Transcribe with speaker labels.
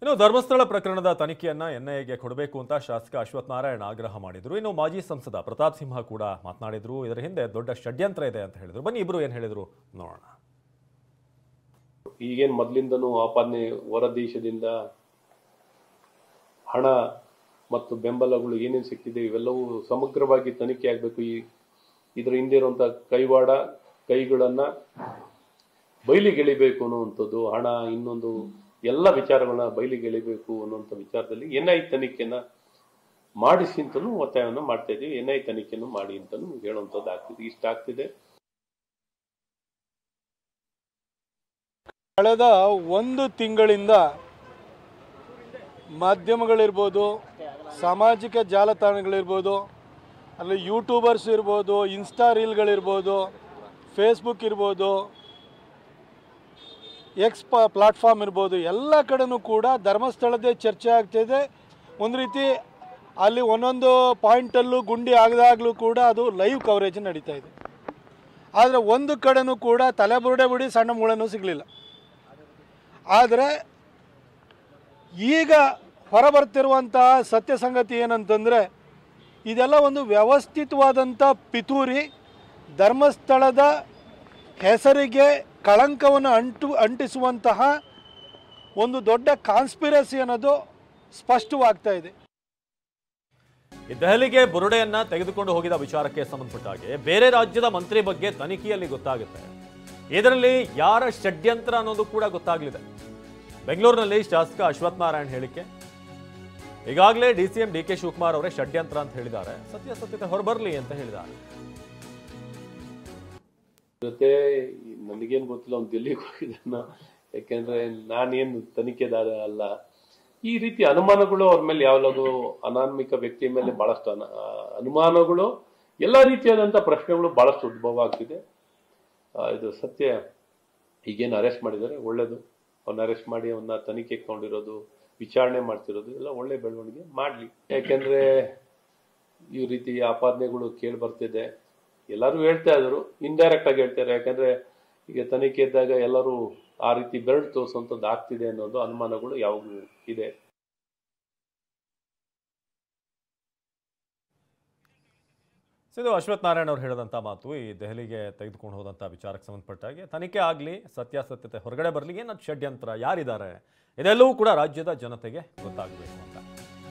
Speaker 1: ಇನ್ನು ಧರ್ಮಸ್ಥಳ ಪ್ರಕರಣದ ತನಿಖೆಯನ್ನ ಎನ್ಐಎಗೆ ಕೊಡಬೇಕು ಅಂತ ಶಾಸಕ ಅಶ್ವಥ್ ನಾರಾಯಣ ಆಗ್ರಹ ಮಾಡಿದ್ರು. ಇನ್ನು ಮಾಜಿ ಸಂಸದ ಪ್ರತಾಪ್ ಸಿಂಹ ಕೂಡ ಮಾತನಾಡಿದ್ರು. ಇದರ ಹಿಂದೆ ದೊಡ್ಡ ಷಡ್ಯಂತ್ರ ಇದೆ ಅಂತ ಹೇಳಿದ್ರು. ಬನ್ನಿ ಇಬ್ರು ಏನ್ ಹೇಳಿದ್ರು ನೋಡೋಣ.
Speaker 2: ಈಗೇನು ಮೊದಲಿಂದನೂ ಆಪಾದನೆ ಹೊರ ದೇಶದಿಂದ ಹಣ ಮತ್ತು ಬೆಂಬಲಗಳು ಏನೇನು ಸಿಕ್ಕಿದೆ ಇವೆಲ್ಲವೂ ಸಮಗ್ರವಾಗಿ ತನಿಖೆ ಆಗಬೇಕು. ಇದರ ಹಿಂದೆ ಇರುವಂತ ಕೈವಾಡ ಕೈಗಳನ್ನ ಬಯಲಿಗೆಳಿಬೇಕು ಅನ್ನುವಂಥದ್ದು, ಹಣ ಇನ್ನೊಂದು ಎಲ್ಲ ವಿಚಾರಗಳನ್ನ ಬಯಲಿಗೆಳಿಬೇಕು ಅನ್ನುವಂಥ ವಿಚಾರದಲ್ಲಿ ಎನ್ಐ ತನಿಖೆಯನ್ನ ಮಾಡಿಸಿ ಅಂತಲೂ ಒತ್ತಾಯವನ್ನು ಮಾಡ್ತಾ ಇದೀವಿ. ಎನ್ಐ ತನಿಖೆಯನ್ನು ಮಾಡಿ ಅಂತಲೂ ಹೇಳುವಂಥದ್ದು ಆಗ್ತಿದೆ. ಇಷ್ಟ ಆಗ್ತಿದೆ.
Speaker 3: ಕಳೆದ ಒಂದು ತಿಂಗಳಿಂದ ಮಾಧ್ಯಮಗಳಿರ್ಬೋದು, ಸಾಮಾಜಿಕ ಜಾಲತಾಣಗಳಿರ್ಬೋದು, ಅಲ್ಲಿ ಯೂಟ್ಯೂಬರ್ಸ್ ಇರ್ಬೋದು, ಇನ್ಸ್ಟಾ ರೀಲ್ಗಳಿರ್ಬೋದು, ಫೇಸ್ಬುಕ್ ಇರ್ಬೋದು, ಎಕ್ಸ್ ಪ್ಲಾಟ್ಫಾರ್ಮ್ ಇರ್ಬೋದು, ಎಲ್ಲ ಕಡೆನೂ ಕೂಡ ಧರ್ಮಸ್ಥಳದೇ ಚರ್ಚೆ ಆಗ್ತಿದೆ. ಒಂದು ರೀತಿ ಅಲ್ಲಿ ಒಂದೊಂದು ಪಾಯಿಂಟಲ್ಲೂ ಗುಂಡಿ ಆಗದಾಗಲೂ ಕೂಡ ಅದು ಲೈವ್ ಕವರೇಜ್ ನಡೀತಾ ಇದೆ. ಆದರೆ ಒಂದು ಕಡೆನೂ ಕೂಡ ತಲೆಬುರುಡೆ ಬಿಡಿ ಸಣ್ಣ ಮೂಳೆನೂ ಸಿಗಲಿಲ್ಲ. ಆದರೆ ಈಗ ಹೊರಬರ್ತಿರುವಂತಹ ಸತ್ಯ ಸಂಗತಿ ಏನಂತಂದರೆ, ಇದೆಲ್ಲ ಒಂದು ವ್ಯವಸ್ಥಿತವಾದಂಥ ಪಿತೂರಿ, ಧರ್ಮಸ್ಥಳದ ಹೆಸರಿಗೆ ಕಳಂಕವನ್ನು ಅಂಟಿಸುವಂತಹ ಒಂದು ದೊಡ್ಡ ಕಾನ್ಸ್ಪಿರಸಿ ಅನ್ನೋದು ಸ್ಪಷ್ಟವಾಗ್ತಾ ಇದೆ.
Speaker 1: ದೆಹಲಿಗೆ ಬುರುಡೆಯನ್ನ ತೆಗೆದುಕೊಂಡು ಹೋಗಿದ ವಿಚಾರಕ್ಕೆ ಸಂಬಂಧಪಟ್ಟ ಹಾಗೆ ಬೇರೆ ರಾಜ್ಯದ ಮಂತ್ರಿ ಬಗ್ಗೆ ತನಿಖೆಯಲ್ಲಿ ಗೊತ್ತಾಗುತ್ತೆ. ಇದರಲ್ಲಿ ಯಾರ ಷಡ್ಯಂತ್ರ ಅನ್ನೋದು ಕೂಡ ಗೊತ್ತಾಗಲಿದೆ. ಬೆಂಗಳೂರಿನಲ್ಲಿ ಶಾಸಕ ಅಶ್ವಥ್ ನಾರಾಯಣ್ ಹೇಳಿಕೆ, ಈಗಾಗಲೇ ಡಿಸಿಎಂ ಡಿ ಕೆ ಶಿವಕುಮಾರ್ ಅವರೇ ಷಡ್ಯಂತ್ರ ಅಂತ ಹೇಳಿದ್ದಾರೆ, ಸತ್ಯಾಸತ್ಯತೆ ಹೊರಬರಲಿ ಅಂತ ಹೇಳಿದ್ದಾರೆ.
Speaker 2: ಜೊತೆ ನನಗೇನು ಗೊತ್ತಿಲ್ಲ, ಅವ್ನು ಡೆಲ್ಲಿಗೆ ಹೋಗಿದ್ದಾನ, ಯಾಕೆಂದ್ರೆ ನಾನೇನು ತನಿಖೆದಾರ ಅಲ್ಲ. ಈ ರೀತಿ ಅನುಮಾನಗಳು ಅವ್ರ ಮೇಲೆ ಯಾವಾಗಲೂ ಅನಾಮಿಕ ವ್ಯಕ್ತಿಯ ಮೇಲೆ ಬಹಳಷ್ಟು ಅನುಮಾನಗಳು, ಎಲ್ಲ ರೀತಿಯಾದಂಥ ಪ್ರಶ್ನೆಗಳು ಬಹಳಷ್ಟು ಉದ್ಭವ ಆಗ್ತಿದೆ. ಇದು ಸತ್ಯ. ಈಗೇನು ಅರೆಸ್ಟ್ ಮಾಡಿದ್ದಾರೆ ಒಳ್ಳೇದು. ಅವನ್ನ ಅರೆಸ್ಟ್ ಮಾಡಿ ಅವನ್ನ ತನಿಖೆಗೆ ತಗೊಂಡಿರೋದು, ವಿಚಾರಣೆ ಮಾಡ್ತಿರೋದು ಎಲ್ಲ ಒಳ್ಳೆ ಬೆಳವಣಿಗೆ ಮಾಡಲಿ. ಯಾಕೆಂದ್ರೆ ಈ ರೀತಿ ಆಪಾದನೆಗಳು ಕೇಳಿ ಬರ್ತಿದೆ. ಎಲ್ಲರೂ ಹೇಳ್ತಾ ಇದ್ರು, ಇಂಡೈರೆಕ್ಟ್ ಆಗಿ ಹೇಳ್ತಾರೆ. ಯಾಕಂದ್ರೆ ಈಗ ತನಿಖೆ ಇದ್ದಾಗ ಎಲ್ಲರೂ ಆ ರೀತಿ ಬೆರಳು ತೋರಿಸುವಂಥದ್ದು ಆಗ್ತಿದೆ ಅನ್ನೋದು ಅನುಮಾನಗಳು ಯಾವಾಗಲೂ ಇದೆ.
Speaker 1: ಇದು ಅಶ್ವಥ್ ನಾರಾಯಣ್ ಅವರು ಹೇಳಿದಂಥ ಮಾತು. ಈ ದೆಹಲಿಗೆ ತೆಗೆದುಕೊಂಡು ಹೋದಂಥ ವಿಚಾರಕ್ಕೆ ಸಂಬಂಧಪಟ್ಟಾಗೆ ತನಿಖೆ ಆಗಲಿ, ಸತ್ಯಾಸತ್ಯತೆ ಹೊರಗಡೆ ಬರಲಿ, ಏನದು ಷಡ್ಯಂತ್ರ, ಯಾರಿದ್ದಾರೆ, ಇದೆಲ್ಲವೂ ಕೂಡ ರಾಜ್ಯದ ಜನತೆಗೆ ಗೊತ್ತಾಗಬೇಕು ಅಂತ.